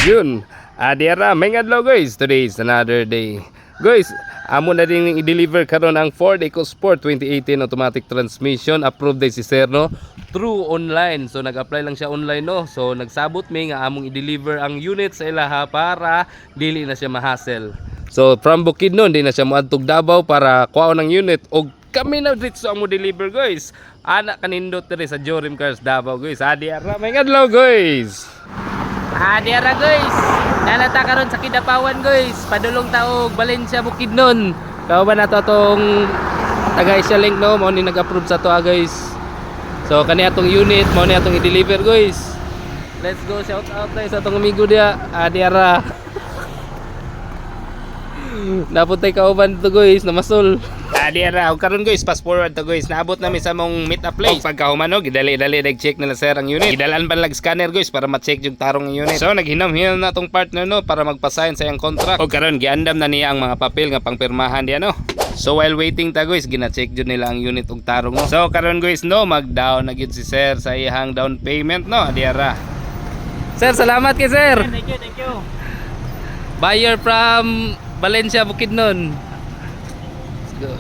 Yun. Diara, may adlaw guys. Today is another day. Guys, amo na din i-deliver karon ang Ford EcoSport 2018 automatic transmission. Approved day si Sir no through online. So nag-apply lang siya online no. So nagsabot mi nga among i-deliver ang unit sa ilaha para dili na siya ma-hassle. So from Bukidnon di na siya moadtog Davao para kuhaon ng unit og kami na dito amo deliver guys. Anak kanindot diri sa Jorim Cars Davao guys. Diara, may adlaw guys. Diara guys, nanata karon sa Kidapawan guys, padulong taog Valencia Bukidnon. Kao ba nato atong taga Isialink no, mao ni nag-approve sa to guys. So kani atong unit mao ni atong i-deliver guys. Let's go, shout out tayo sa atong amigo dia, Diara. Napuntay kauban to guys, namasol. Diara, karon guys, fast forward to guys. Naabot namin sa mong meet up place. Pagkahumanog, idali-dali nag-check nila sir ang unit. Idalaan pa lag scanner guys para ma-check yung tarong unit. So naghinam-hinam na tong partner no para magpa-sign sa iyang contract. O karon giandam na niya ang mga papel nga pangpirmahan diya no. So while waiting ta guys, gina-check jud nila ang unit ug tarong no. So karon guys no, mag-down na gyud si sir sa iyang down payment no, Diara. Sir, salamat kay sir. Thank you. Buyer from Valencia Bukidnon. Let's go.